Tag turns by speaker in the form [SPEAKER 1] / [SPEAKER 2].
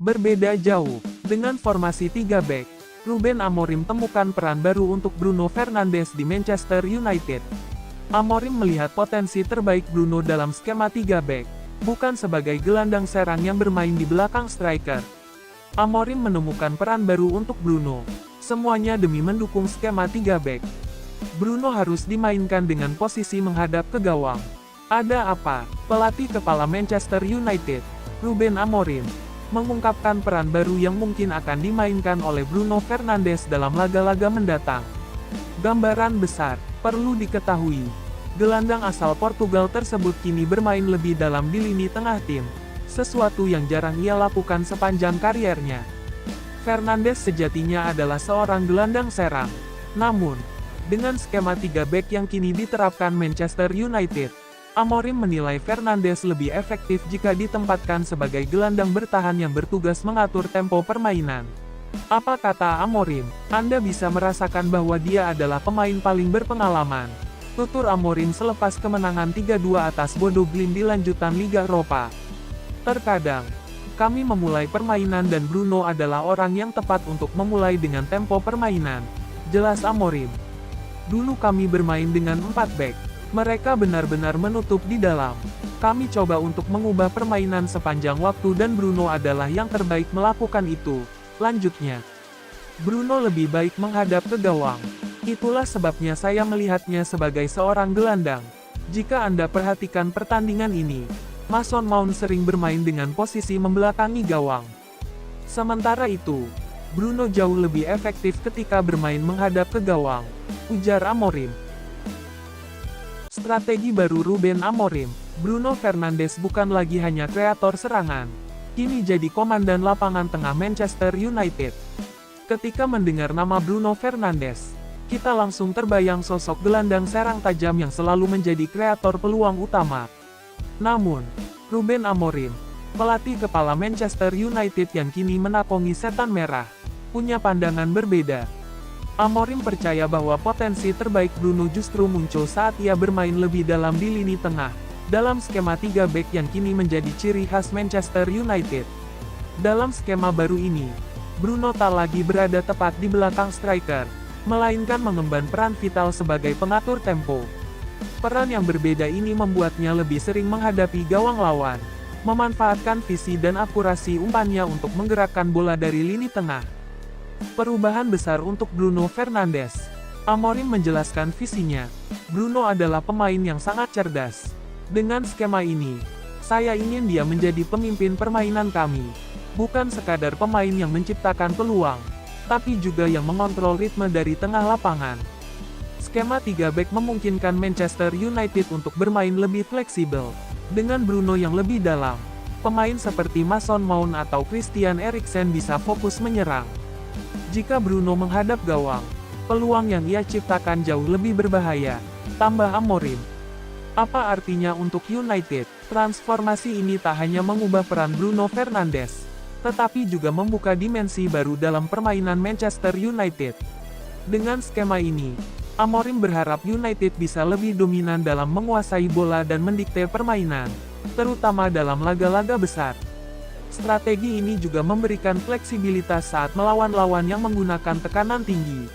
[SPEAKER 1] Berbeda jauh, dengan formasi 3 back, Ruben Amorim temukan peran baru untuk Bruno Fernandes di Manchester United. Amorim melihat potensi terbaik Bruno dalam skema 3 back, bukan sebagai gelandang serang yang bermain di belakang striker. Amorim menemukan peran baru untuk Bruno, semuanya demi mendukung skema 3 back. Bruno harus dimainkan dengan posisi menghadap ke gawang. Ada apa? Pelatih kepala Manchester United, Ruben Amorim, mengungkapkan peran baru yang mungkin akan dimainkan oleh Bruno Fernandes dalam laga-laga mendatang. Gambaran besar, perlu diketahui, gelandang asal Portugal tersebut kini bermain lebih dalam di lini tengah tim, sesuatu yang jarang ia lakukan sepanjang kariernya. Fernandes sejatinya adalah seorang gelandang serang. Namun, dengan skema 3 back yang kini diterapkan Manchester United, Amorim menilai Fernandes lebih efektif jika ditempatkan sebagai gelandang bertahan yang bertugas mengatur tempo permainan. Apa kata Amorim? Anda bisa merasakan bahwa dia adalah pemain paling berpengalaman, tutur Amorim selepas kemenangan 3-2 atas Bodo Glimt di lanjutan Liga Eropa. Terkadang, kami memulai permainan dan Bruno adalah orang yang tepat untuk memulai dengan tempo permainan, jelas Amorim. Dulu kami bermain dengan 4 back. Mereka benar-benar menutup di dalam. Kami coba untuk mengubah permainan sepanjang waktu dan Bruno adalah yang terbaik melakukan itu. Lanjutnya, Bruno lebih baik menghadap ke gawang. Itulah sebabnya saya melihatnya sebagai seorang gelandang. Jika Anda perhatikan pertandingan ini, Mason Mount sering bermain dengan posisi membelakangi gawang. Sementara itu, Bruno jauh lebih efektif ketika bermain menghadap ke gawang, ujar Amorim. Strategi baru Ruben Amorim, Bruno Fernandes bukan lagi hanya kreator serangan, kini jadi komandan lapangan tengah Manchester United. Ketika mendengar nama Bruno Fernandes, kita langsung terbayang sosok gelandang serang tajam yang selalu menjadi kreator peluang utama. Namun, Ruben Amorim, pelatih kepala Manchester United yang kini menakongi setan merah, punya pandangan berbeda. Amorim percaya bahwa potensi terbaik Bruno justru muncul saat ia bermain lebih dalam di lini tengah, dalam skema 3 back yang kini menjadi ciri khas Manchester United. Dalam skema baru ini, Bruno tak lagi berada tepat di belakang striker, melainkan mengemban peran vital sebagai pengatur tempo. Peran yang berbeda ini membuatnya lebih sering menghadapi gawang lawan, memanfaatkan visi dan akurasi umpannya untuk menggerakkan bola dari lini tengah. Perubahan besar untuk Bruno Fernandes. Amorim menjelaskan visinya. Bruno adalah pemain yang sangat cerdas. Dengan skema ini, saya ingin dia menjadi pemimpin permainan kami. Bukan sekadar pemain yang menciptakan peluang, tapi juga yang mengontrol ritme dari tengah lapangan. Skema 3 back memungkinkan Manchester United untuk bermain lebih fleksibel. Dengan Bruno yang lebih dalam, pemain seperti Mason Mount atau Christian Eriksen bisa fokus menyerang. Jika Bruno menghadap gawang, peluang yang ia ciptakan jauh lebih berbahaya, tambah Amorim. Apa artinya untuk United? Transformasi ini tak hanya mengubah peran Bruno Fernandes, tetapi juga membuka dimensi baru dalam permainan Manchester United. Dengan skema ini, Amorim berharap United bisa lebih dominan dalam menguasai bola dan mendikte permainan, terutama dalam laga-laga besar. Strategi ini juga memberikan fleksibilitas saat melawan lawan yang menggunakan tekanan tinggi.